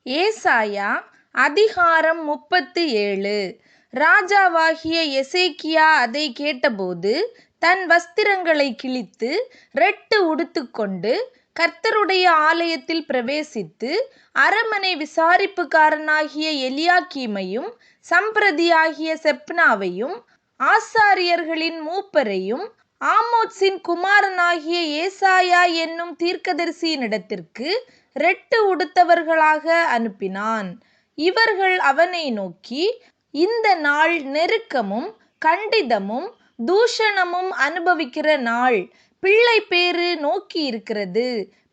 ஏசாயா அதிகாரம் 37. ராஜாவாகிய எசேக்கியா அதை கேட்டபோது தன் வஸ்திரங்களை கிழித்து ரெட்டு உடுத்துக்கொண்டு கர்த்தருடைய ஆலயத்தில் பிரவேசித்து அரமனை விசாரிப்புக்காரனாகிய எலியாக்கீமையும் சம்பிரதியாகிய செப்னாவையும் ஆசாரியர்களின் மூப்பரையும் ஆமோத்சின் குமாரனாகிய ஏசாயா என்னும் தீர்க்கதரிசியினிடத்திற்கு ரெட்டு உடுத்தவர்களாக அனுப்பினான். இவர்கள் அவனை நோக்கி, இந்த நாள் நெருக்கமும் கண்டிதமும் தூஷணமும் அனுபவிக்கிற நாள். பிள்ளை பேறு நோக்கி இருக்கிறது,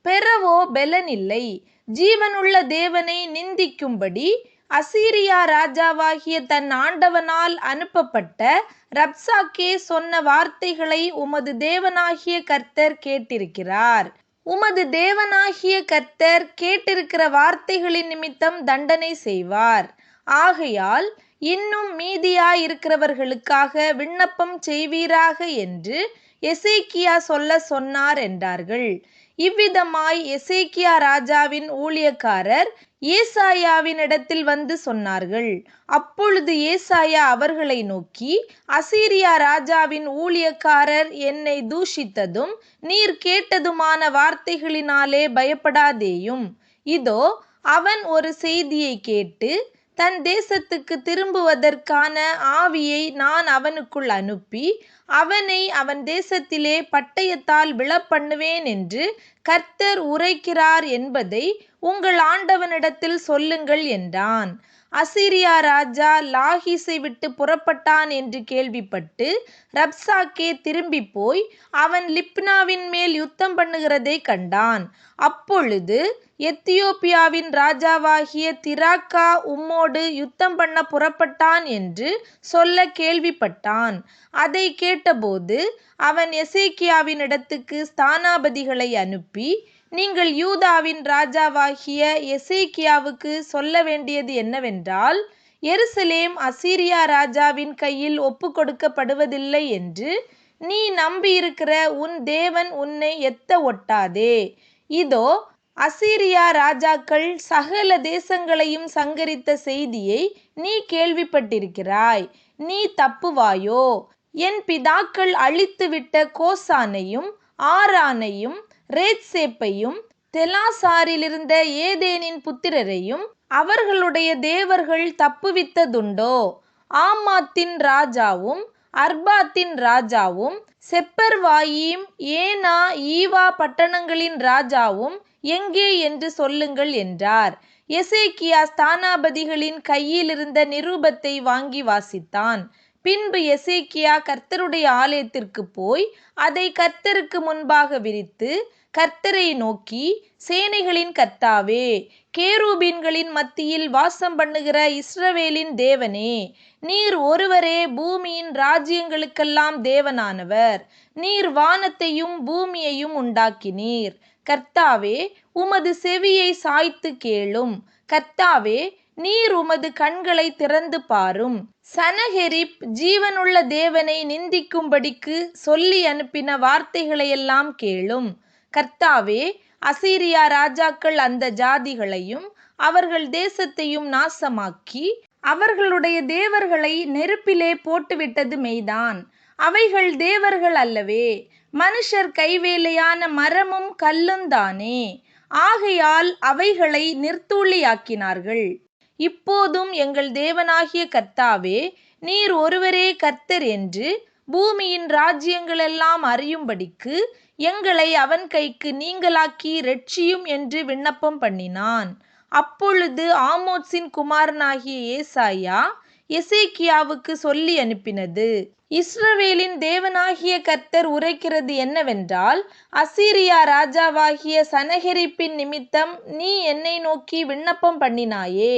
பெறவோ பெலனில்லை. ஜீவனுள்ள தேவனை நிந்திக்கும்படி அசீரியா ராஜாவாகிய தன் ஆண்டவனால் அனுப்பப்பட்ட ரப்சாக்கே சொன்ன வார்த்தைகளை உமது தேவனாகிய கர்த்தர் கேட்டிருக்கிறார். உமது தேவனாகிய கர்த்தர் கேட்டிருக்கிற வார்த்தைகளின் நிமித்தம் தண்டனை செய்வார். ஆகையால் இன்னும் மீதியாயிருக்கிறவர்களுக்காக விண்ணப்பம் செய்வீராக என்று எசேக்கியா சொல்ல சொன்னார் என்றார்கள். இவ்விதமாய் எசேக்கியா ராஜாவின் ஊழியக்காரர் ஏசாயாவினிடத்தில் வந்து சொன்னார்கள். அப்பொழுது ஏசாயா அவர்களை நோக்கி, அசீரியா ராஜாவின் ஊழியக்காரர் என்னை தூஷித்ததும் நீர் கேட்டதுமான வார்த்தைகளினாலே பயப்படாதேயும். இதோ, அவன் ஒரு செய்தியை கேட்டு தன் தேசத்துக்கு திரும்புவதற்கான ஆவியை நான் அவனுக்குள் அனுப்பி அவனை அவன் தேசத்திலே பட்டயத்தால் விழப்பண்ணுவேன் என்று கர்த்தர் உரைக்கிறார் என்பதை உங்கள் ஆண்டவனிடத்தில் சொல்லுங்கள் என்றான். அசீரியா ராஜா லாகீசை விட்டு புறப்பட்டான் என்று கேள்விப்பட்டு ரப்சாக்கே திரும்பி போய் அவன் லிப்னாவின் மேல் யுத்தம் பண்ணுகிறதை கண்டான். அப்பொழுது எத்தியோப்பியாவின் ராஜாவாகிய திராக்கா உம்மோடு யுத்தம் பண்ண புறப்பட்டான் என்று சொல்ல கேள்விப்பட்டான். அதை கேட்டபோது அவன் எசேக்கியாவினிடத்துக்கு ஸ்தானாபதிகளை அனுப்பி, நீங்கள் யூதாவின் ராஜாவாகிய எசேக்கியாவுக்கு சொல்ல வேண்டியது என்னவென்றால், எருசலேம் அசீரியா ராஜாவின் கையில் ஒப்புக்கொடுக்கப்படுவதில்லை என்று நீ நம்பியிருக்கிற உன் தேவன் உன்னை எத்த ஒட்டாதே. இதோ, அசீரியா ராஜாக்கள் சகல தேசங்களையும் சங்கரித்த செய்தியை நீ கேள்விப்பட்டிருக்கிறாய். நீ தப்புவாயோ? என் பிதாக்கள் அழித்துவிட்ட கோசானையும் ஆரானையும் ரேத்சேப்பையும் தெலாசாரிலிருந்த ஏதேனின் புத்திரரையும் அவர்களுடைய தேவர்கள் தப்புவித்ததுண்டோ? ஆமாத்தின் ராஜாவும் அர்பாத்தின் ராஜாவும் செப்பர்வாயீம் ஏனா ஈவா பட்டணங்களின் ராஜாவும் எங்கே என்று சொல்லுங்கள் என்றார். எசேக்கியா ஸ்தானாபதிகளின் கையிலிருந்த நிருபத்தை வாங்கி வாசித்தான். பின்பு எசேக்கியா கர்த்தருடைய ஆலயத்திற்கு போய் அதை கர்த்தருக்கு முன்பாக விரித்து கர்த்தரை நோக்கி, சேனைகளின் கர்த்தாவே, கேருபீன்களின் மத்தியில் வாசம் பண்ணுகிற இஸ்ரவேலின் தேவனே, நீர் ஒருவரே பூமியின் ராஜ்யங்களுக்கெல்லாம் தேவனானவர். நீர் வானத்தையும் பூமியையும் உண்டாக்கினீர். கர்த்தாவே, உமது செவியை சாய்த்து கேளும். கர்த்தாவே, நீர் உமது கண்களை திறந்து பாரும். சனகெரிப் ஜீவனுள்ள தேவனை நிந்திக்கும்படிக்கு சொல்லி அனுப்பின வார்த்தைகளையெல்லாம் கேளும். கர்த்தாவே, அசீரியா ராஜாக்கள் அந்த ஜாதிகளையும் அவர்கள் தேசத்தையும் நாசமாக்கி அவர்களுடைய தேவர்களை நெருப்பிலே போட்டுவிட்டது மெய்தான். அவைகள் தேவர்கள் அல்லவே, மனுஷர் கைவேலையான மரமும் கல்லுந்தானே. ஆகையால் அவைகளை நிர்த்தூளியாக்கினார்கள். இப்போதும் எங்கள் தேவனாகிய கர்த்தாவே, நீர் ஒருவரே கர்த்தர் என்று பூமியின் ராஜ்யங்களெல்லாம் அறியும்படிக்கு எங்களை அவன் கைக்கு நீங்களாக்கி இரட்சியும் என்று விண்ணப்பம் பண்ணினான். அப்பொழுது ஆமோத்சின் குமாரனாகிய ஏசாயா எசேக்கியாவுக்கு சொல்லி அனுப்பினது, இஸ்ரவேலின் தேவனாகிய கர்த்தர் உரைக்கிறது என்னவென்றால், அசீரியா ராஜாவாகிய சனகெரிப்பின் நிமித்தம் நீ என்னை நோக்கி விண்ணப்பம் பண்ணினாயே.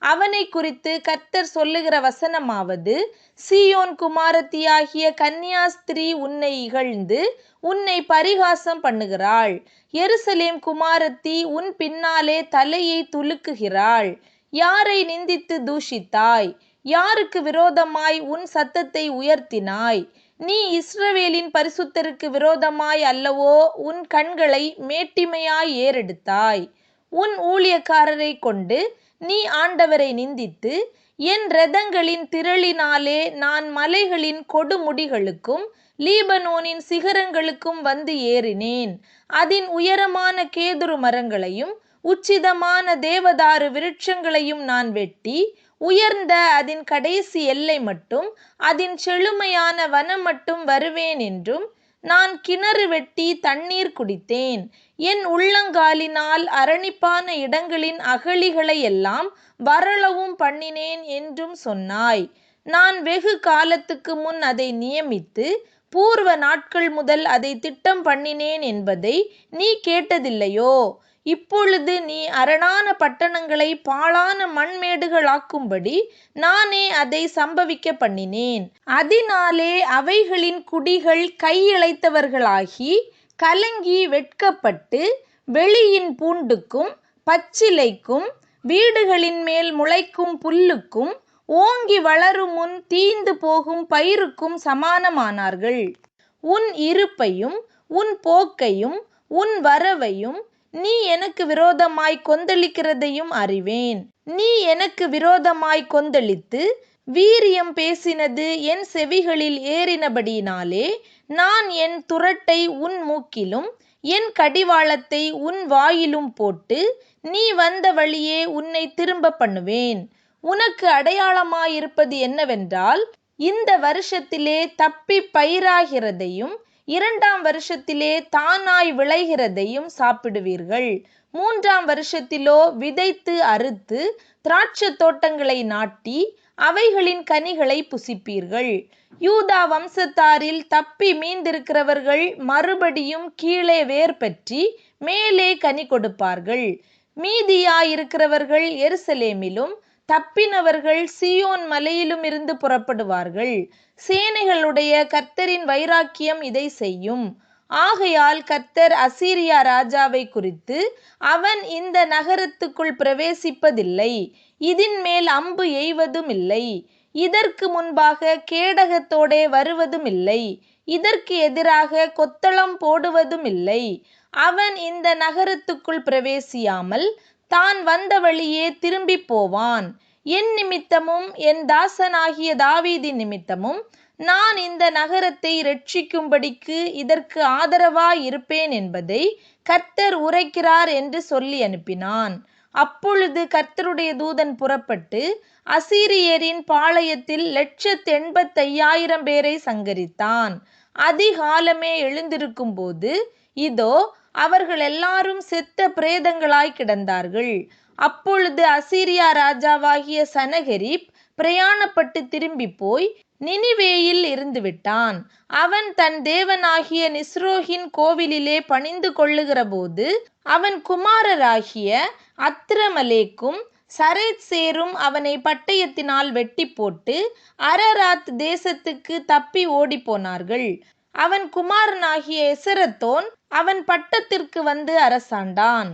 அவனை குறித்து கர்த்தர் சொல்லுகிற வசனமாவது, சீயோன் குமாரத்தியாகிய கன்னியாஸ்திரீ உன்னை இகழ்ந்து உன்னை பரிகாசம் பண்ணுகிறாள். எருசலேம் குமாரத்தி உன் பின்னாலே தலையை துலுக்குகிறாள். யாரை நிந்தித்து தூஷித்தாய்? யாருக்கு விரோதமாய் உன் சத்தத்தை உயர்த்தினாய்? நீ இஸ்ரவேலின் பரிசுத்தருக்கு விரோதமாய் அல்லவோ உன் கண்களை மேட்டிமையாய் ஏறெடுத்தாய். உன் ஊழியக்காரரை கொண்டு நீ ஆண்டவரை நிந்தித்து, என் இரதங்களின் திரளினாலே நான் மலைகளின் கொடுமுடிகளுக்கும் லீபனோனின் சிகரங்களுக்கும் வந்து ஏறினேன். அதின் உயரமான கேதுரு மரங்களையும் உச்சிதமான தேவதாரு விருட்சங்களையும் நான் வெட்டி, உயர்ந்த அதின் கடைசி எல்லை மட்டும் அதின் செழுமையான வனம் மட்டும் வருவேன் என்றும், நான் கிணறு வெட்டி தண்ணீர் குடித்தேன். என் உள்ளங்காலினால் அரணிப்பான இடங்களின் அகழிகளை எல்லாம் வறளவும் பண்ணினேன் என்றும் சொன்னாய். நான் வெகு காலத்துக்கு முன் அதை நியமித்து பூர்வ நாட்கள் முதல் அதை திட்டம் பண்ணினேன் என்பதை நீ கேட்டதில்லையோ? இப்பொழுது நீ அரணான பட்டணங்களை பாழான மண்மேடுகளாக்கும்படி நானே அதை சம்பவிக்க பண்ணினேன். அதனாலே அவைகளின் குடிகள் கையிழைத்தவர்களாகி கலங்கி வெட்கப்பட்டு, வெளியின் பூண்டுக்கும் பச்சிலைக்கும் வீடுகளின் மேல் முளைக்கும் புல்லுக்கும் ஓங்கி வளரும் முன் தீந்து போகும் பயிருக்கும் சமானமானார்கள். உன் இருப்பையும் உன் போக்கையும் உன் வரவையும் நீ எனக்கு விரோதமாய் கொந்தளிக்கிறதையும் அறிவேன். நீ எனக்கு விரோதமாய் கொந்தளித்து வீரியம் பேசினது என் செவிகளில் ஏறினபடியினாலே, நான் என் துறட்டை உன் மூக்கிலும் என் கடிவாளத்தை உன் வாயிலும் போட்டு, நீ வந்த வழியே உன்னை திரும்ப பண்ணுவேன். உனக்கு அடையாளமாயிருப்பது என்னவென்றால், இந்த வருஷத்திலே தப்பி பயிராகிறதையும் இரண்டாம் வருஷத்திலே தானாய் விளைகிறதையும் சாப்பிடுவீர்கள். மூன்றாம் வருஷத்திலோ விதைத்து அறுத்து திராட்சத் தோட்டங்களை நாட்டி அவைகளின் கனிகளை புசிப்பீர்கள். யூதா வம்சத்தாரில் தப்பி மீந்திருக்கிறவர்கள் மறுபடியும் கீழே வேர் பற்றி மேலே கனி கொடுப்பார்கள். மீதியாயிருக்கிறவர்கள் எருசலேமிலும் தப்பினவர்கள் சீயோன் மலையிலும் இருந்து புறப்படுவார்கள். சேனைகளுடைய கர்த்தரின் வைராக்கியம் இதை செய்யும். ஆகையால் கர்த்தர் அசீரியா ராஜாவை குறித்து, அவன் இந்த நகரத்துக்குள் பிரவேசிப்பதில்லை, இதின் மேல் அம்பு எய்வதும் இல்லை, இதற்கு முன்பாக கேடகத்தோடே வருவதும் இல்லை, இதற்கு எதிராக கொத்தளம் போடுவதும் இல்லை. அவன் இந்த நகரத்துக்குள் பிரவேசியாமல் தான் வந்த வழியே திரும்பி போவான். என் நிமித்தமும் என் தாசனாகிய தாவீதின் நிமித்தமும் நான் இந்த நகரத்தை இரட்சிக்கும்படிக்கு இதற்கு ஆதரவாய் இருப்பேன் என்பதை கர்த்தர் உரைக்கிறார் என்று சொல்லி அனுப்பினான். அப்பொழுது கர்த்தருடைய தூதன் புறப்பட்டு அசீரியரின் பாளையத்தில் 1,85,000 பேரை சங்கரித்தான். அதிகாலமே எழுந்திருக்கும் போது, இதோ அவர்கள் எல்லாரும் செத்த பிரேதங்களாய் கிடந்தார்கள். அப்பொழுது அசீரியா ராஜாவாகிய சனகெரிப் பிரயாணப்பட்டு திரும்பி போய் நினிவேயில் இருந்துவிட்டான். அவன் தன் தேவனாகிய நிஸ்ரோகின் கோவிலிலே பணிந்து கொள்ளுகிற போது, அவன் குமாரராகிய அத்ரமலேக்கும் சரேத்சேரும் அவனை பட்டயத்தினால் வெட்டி போட்டு அரராத் தேசத்துக்கு தப்பி ஓடிப்போனார்கள். அவன் குமாரனாகிய எசரத்தோன் அவன் பட்டத்திற்கு வந்து அரசாண்டான்.